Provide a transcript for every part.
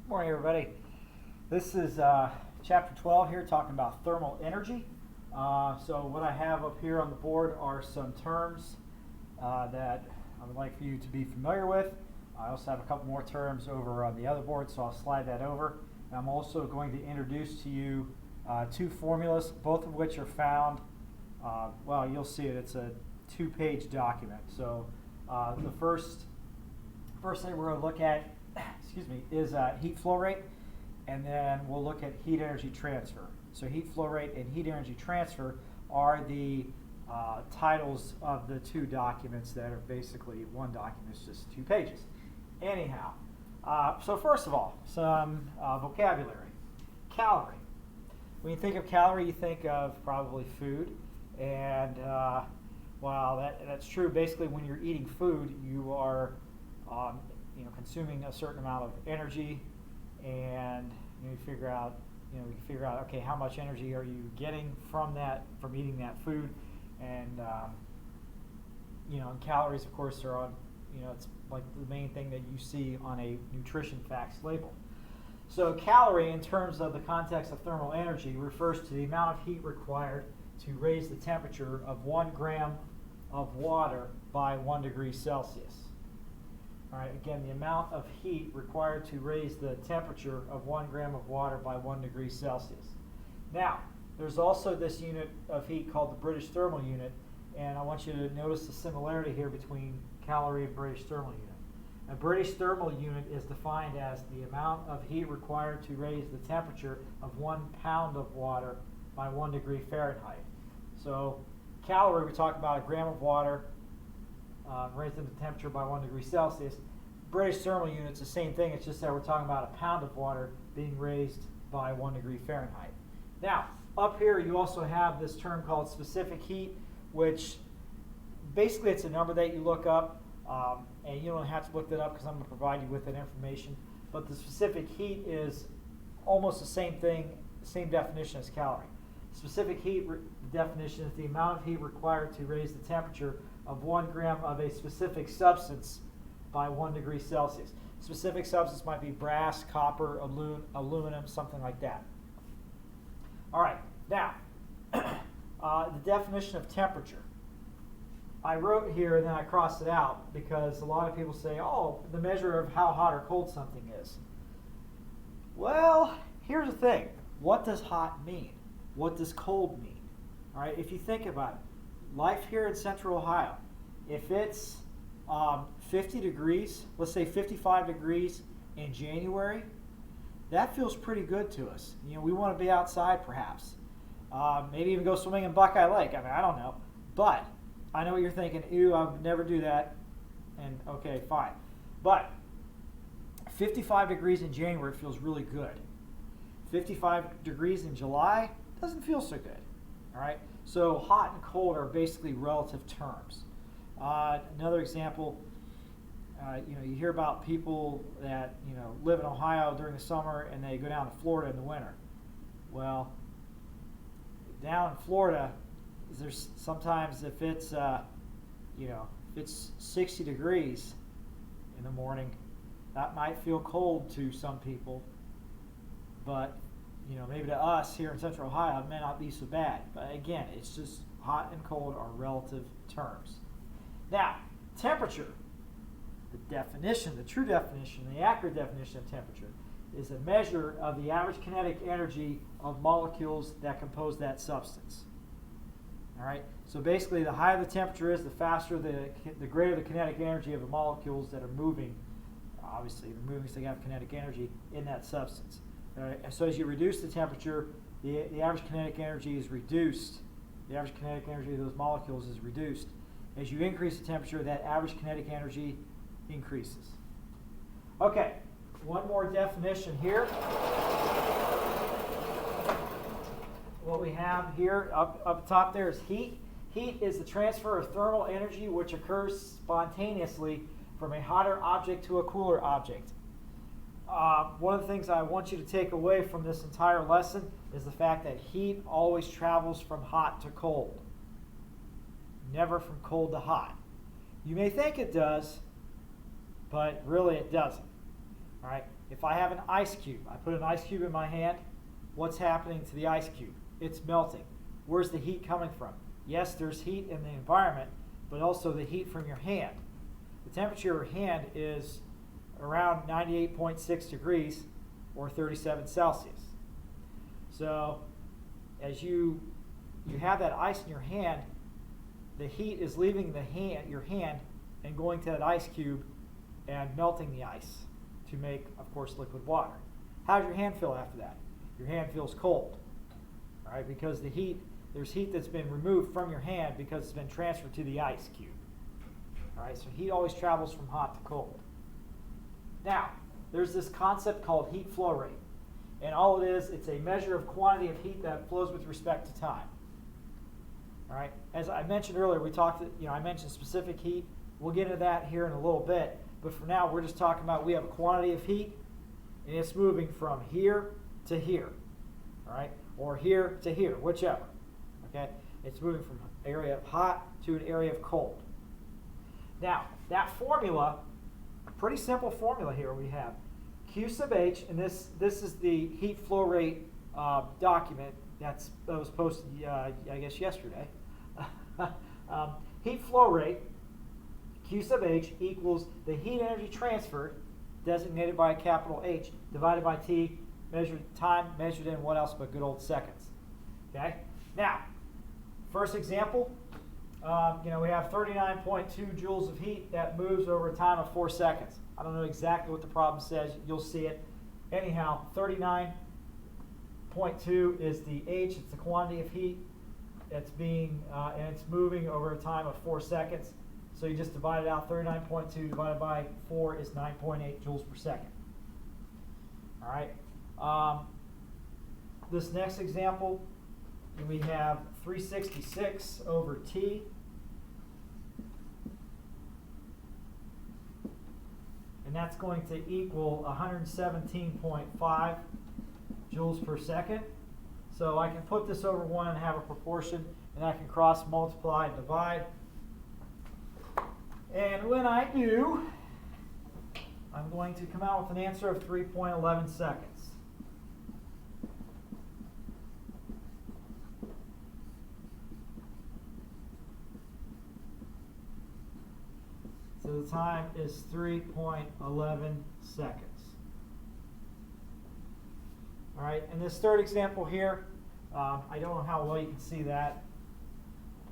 Morning, everybody. This is chapter 12 here, talking about thermal energy. So what I have up here on the board are some terms that I would like for you to be familiar with. I also have a couple more terms over on the other board, so I'll slide that over. And I'm also going to introduce to you two formulas, both of which are found, well, you'll see it, it's a two-page document. So the first thing we're going to look at is heat flow rate, and then we'll look at heat energy transfer. So heat flow rate and heat energy transfer are the titles of the two documents that are basically one document. It's just 2 pages. Anyhow, so first of all, some vocabulary. Calorie. When you think of calorie, you think of probably food, and while that's true, basically when you're eating food, you are consuming a certain amount of energy, and you figure out, okay, how much energy are you getting from eating that food, and and calories, of course, are on, it's like the main thing that you see on a nutrition facts label. So calorie, in terms of the context of thermal energy, refers to the amount of heat required to raise the temperature of 1 gram of water by 1 degree Celsius. All right, again, the amount of heat required to raise the temperature of 1 gram of water by 1 degree Celsius. Now, there's also this unit of heat called the British thermal unit, and I want you to notice the similarity here between calorie and British thermal unit. A British thermal unit is defined as the amount of heat required to raise the temperature of 1 pound of water by 1 degree Fahrenheit. So calorie, we talk about a gram of water raising the temperature by 1 degree Celsius. British thermal unit's the same thing, it's just that we're talking about a pound of water being raised by 1 degree Fahrenheit. Now, up here you also have this term called specific heat, which basically it's a number that you look up, and you don't have to look that up because I'm going to provide you with that information. But the specific heat is almost the same thing, same definition as calorie. Specific heat definition is the amount of heat required to raise the temperature of 1 gram of a specific substance by 1 degree Celsius. Specific substance might be brass, copper, aluminum, something like that. All right, now, the definition of temperature. I wrote here and then I crossed it out because a lot of people say, oh, the measure of how hot or cold something is. Well, here's the thing. What does hot mean? What does cold mean? All right, if you think about it, life here in Central Ohio, if it's 50 degrees, let's say 55 degrees in January, that feels pretty good to us. We want to be outside perhaps. Maybe even go swimming in Buckeye Lake. I don't know. But I know what you're thinking, ew, I would never do that. And okay, fine. But 55 degrees in January feels really good. 55 degrees in July doesn't feel so good. All right? So hot and cold are basically relative terms. Another example, you hear about people that live in Ohio during the summer and they go down to Florida in the winter. Well, down in Florida, there's sometimes if it's if it's 60 degrees in the morning, that might feel cold to some people, but maybe to us here in Central Ohio it may not be so bad. But again, it's just hot and cold are relative terms. Now, temperature, the true definition, the accurate definition of temperature is a measure of the average kinetic energy of molecules that compose that substance. All right. So basically, the higher the temperature is, the greater the kinetic energy of the molecules that are moving. Obviously, they're moving, so they have kinetic energy in that substance. All right. And so as you reduce the temperature, the average kinetic energy is reduced. The average kinetic energy of those molecules is reduced. As you increase the temperature, that average kinetic energy increases. Okay, one more definition here. What we have here up top there is heat. Heat is the transfer of thermal energy which occurs spontaneously from a hotter object to a cooler object. One of the things I want you to take away from this entire lesson is the fact that heat always travels from hot to cold, never from cold to hot. You may think it does, but really it doesn't. All right. If I have an ice cube, I put an ice cube in my hand. What's happening to the ice cube? It's melting. Where's the heat coming from? Yes, there's heat in the environment, but also the heat from your hand. The temperature of your hand is around 98.6 degrees or 37 Celsius. So as you have that ice in your hand, the heat is leaving your hand and going to that ice cube and melting the ice to make, of course, liquid water. How does your hand feel after that? Your hand feels cold, all right, because there's heat that's been removed from your hand because it's been transferred to the ice cube. All right, so heat always travels from hot to cold. Now, there's this concept called heat flow rate. And all it is, it's a measure of quantity of heat that flows with respect to time. All right, as I mentioned earlier, I mentioned specific heat. We'll get into that here in a little bit. But for now, we're just talking about we have a quantity of heat, and it's moving from here to here, all right, or here to here, whichever. Okay, it's moving from an area of hot to an area of cold. Now, that formula, pretty simple formula here we have. Q sub H, and this is the heat flow rate document that was posted, I guess, yesterday. Heat flow rate, Q sub H, equals the heat energy transferred, designated by a capital H, divided by T, time measured in what else but good old seconds. Okay? Now, first example, we have 39.2 joules of heat that moves over a time of 4 seconds. I don't know exactly what the problem says. You'll see it. Anyhow, 39.2 is the H. It's the quantity of heat that's being, and it's moving over a time of 4 seconds. So you just divide it out. 39.2 divided by 4 is 9.8 joules per second. All right. This next example, we have 366 over T. And that's going to equal 117.5 joules per second. So I can put this over 1 and have a proportion, and I can cross multiply and divide. And when I do, I'm going to come out with an answer of 3.11 seconds. So the time is 3.11 seconds. All right, and this third example here, I don't know how well you can see that,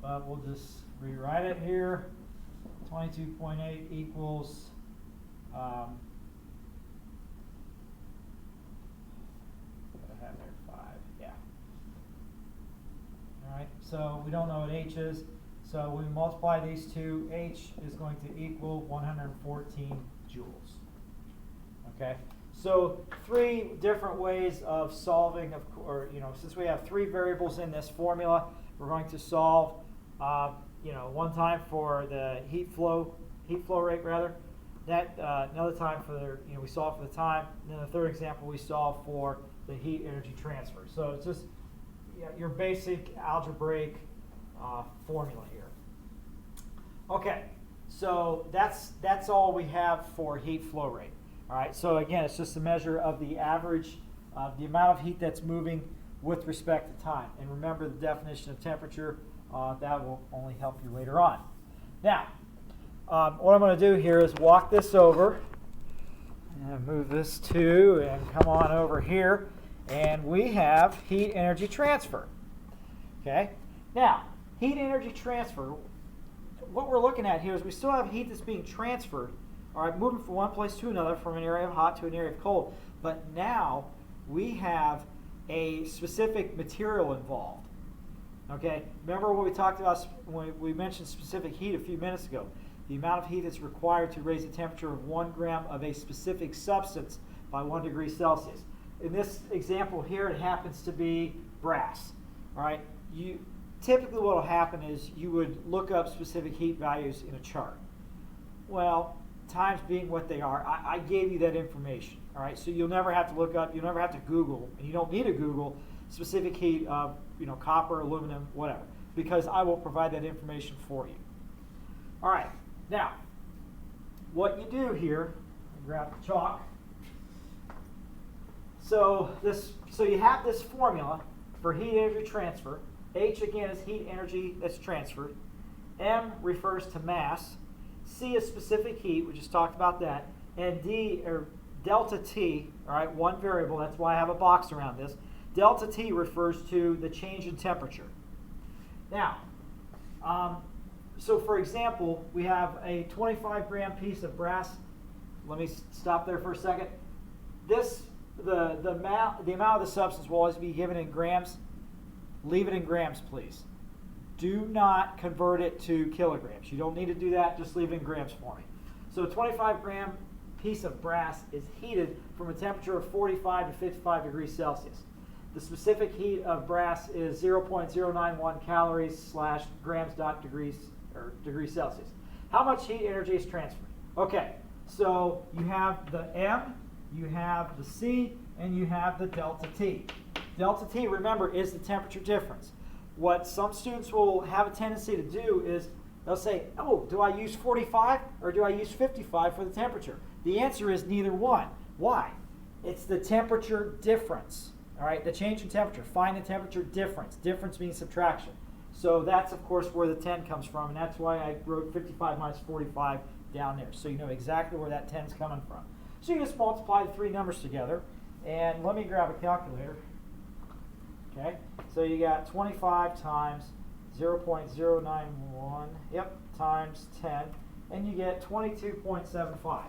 but we'll just rewrite it here. 22.8 equals what do I have there? 5, yeah. All right, so we don't know what H is. So when we multiply these two, H is going to equal 114 joules. Okay, so 3 different ways of solving, since we have 3 variables in this formula, we're going to solve, one time for the heat flow rate rather. Another time for we solve for the time. And then the third example we solve for the heat energy transfer. So it's just your basic algebraic formula here. Okay, so that's all we have for heat flow rate. All right, so again, it's just a measure of the average, the amount of heat that's moving with respect to time. And remember the definition of temperature, that will only help you later on. Now, what I'm going to do here is walk this over, and move this to, and come on over here, and we have heat energy transfer. Okay, now, heat energy transfer, what we're looking at here is we still have heat that's being transferred, all right, moving from one place to another, from an area of hot to an area of cold. But now we have a specific material involved. Okay, remember what we talked about when we mentioned specific heat a few minutes ago. The amount of heat that's required to raise the temperature of 1 gram of a specific substance by 1 degree Celsius. In this example here, it happens to be brass. All right, typically what will happen is you would look up specific heat values in a chart. Well, times being what they are, I gave you that information. All right, so you'll never have to look up, you'll never have to Google, and you don't need to Google specific heat of copper, aluminum, whatever, because I will provide that information for you. All right, now what you do here, grab the chalk, So you have this formula for heat energy transfer. H again is heat energy that's transferred. M refers to mass. C is specific heat, we just talked about that. And D, or delta T, all right, one variable, that's why I have a box around this. Delta T refers to the change in temperature. Now, so for example, we have a 25-gram piece of brass. Let me stop there for a second. The amount of the substance will always be given in grams. Leave it in grams, please. Do not convert it to kilograms. You don't need to do that. Just leave it in grams for me. So a 25-gram piece of brass is heated from a temperature of 45 to 55 degrees Celsius. The specific heat of brass is 0.091 calories / grams degrees Celsius. How much heat energy is transferred? Okay, so you have the M, you have the C, and you have the delta T. Delta T, remember, is the temperature difference. What some students will have a tendency to do is they'll say, oh, do I use 45 or do I use 55 for the temperature? The answer is neither one. Why? It's the temperature difference. All right, the change in temperature. Find the temperature difference. Difference means subtraction. So that's, of course, where the 10 comes from, and that's why I wrote 55 minus 45 down there. So you know exactly where that 10 is coming from. So you just multiply the three numbers together, and let me grab a calculator. Okay, so you got 25 times 0.091, times 10, and you get 22.75.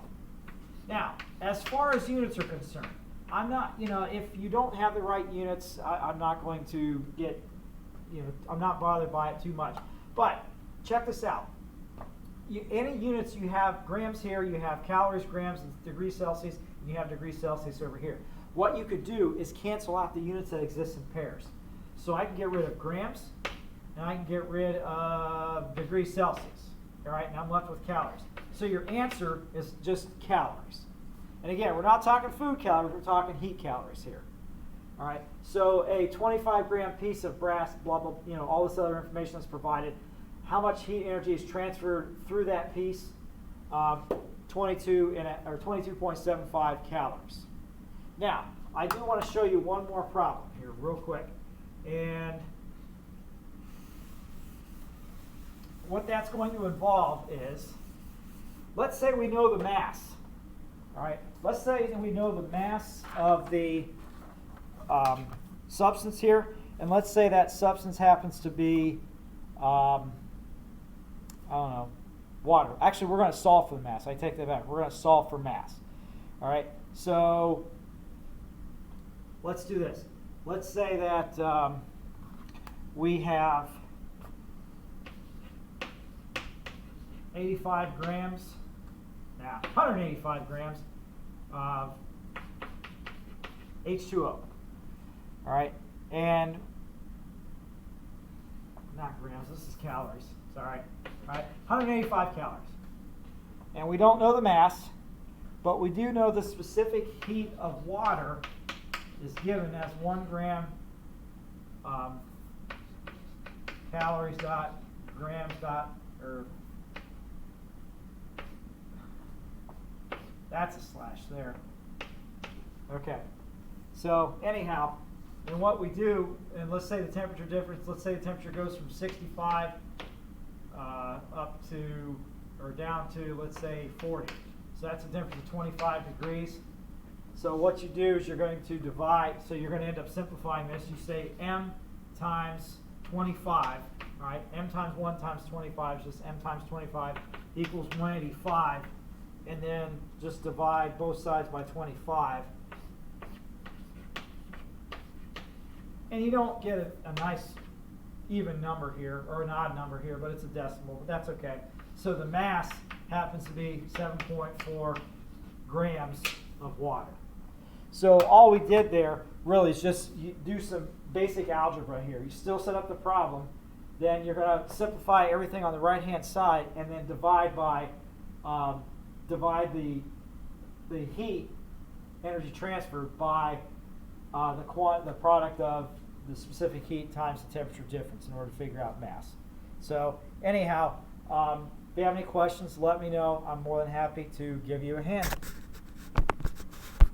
Now, as far as units are concerned, I'm not, if you don't have the right units, I'm not going to get, I'm not bothered by it too much. But check this out. Any units you have grams here, you have calories, grams, and degrees Celsius, and you have degrees Celsius over here. What you could do is cancel out the units that exist in pairs. So I can get rid of grams, and I can get rid of degrees Celsius. All right, and I'm left with calories. So your answer is just calories. And again, we're not talking food calories, we're talking heat calories here. All right, so a 25-gram piece of brass, blah, blah, all this other information that's provided. How much heat energy is transferred through that piece? 22.75 calories. Now, I do want to show you one more problem here real quick. And what that's going to involve is, let's say we know the mass. All right, let's say that we know the mass of the substance here, and let's say that substance happens to be, I don't know, water. Actually, we're going to solve for the mass. I take that back. We're going to solve for mass. All right, so let's do this. Let's say that we have 85 grams, 185 grams of H2O. All right, and not grams, this is calories. Sorry. All right, 185 calories. And we don't know the mass, but we do know the specific heat of water is given as 1 gram calories dot grams dot, or that's a slash there. Okay, so anyhow, and what we do, and let's say the temperature difference, let's say the temperature goes from 65 up to, or down to, let's say 40. So that's a difference of 25 degrees. So what you do is you're going to divide, so you're going to end up simplifying this. You say M times 25, all right? M times 1 times 25 is just M times 25 equals 185. And then just divide both sides by 25. And you don't get a nice even number here, or an odd number here, but it's a decimal, but that's okay. So the mass happens to be 7.4 grams of water. So all we did there really is just do some basic algebra here. You still set up the problem, then you're going to simplify everything on the right-hand side, and then divide by divide the heat energy transferred by the product of the specific heat times the temperature difference in order to figure out mass. So anyhow, if you have any questions, let me know. I'm more than happy to give you a hand.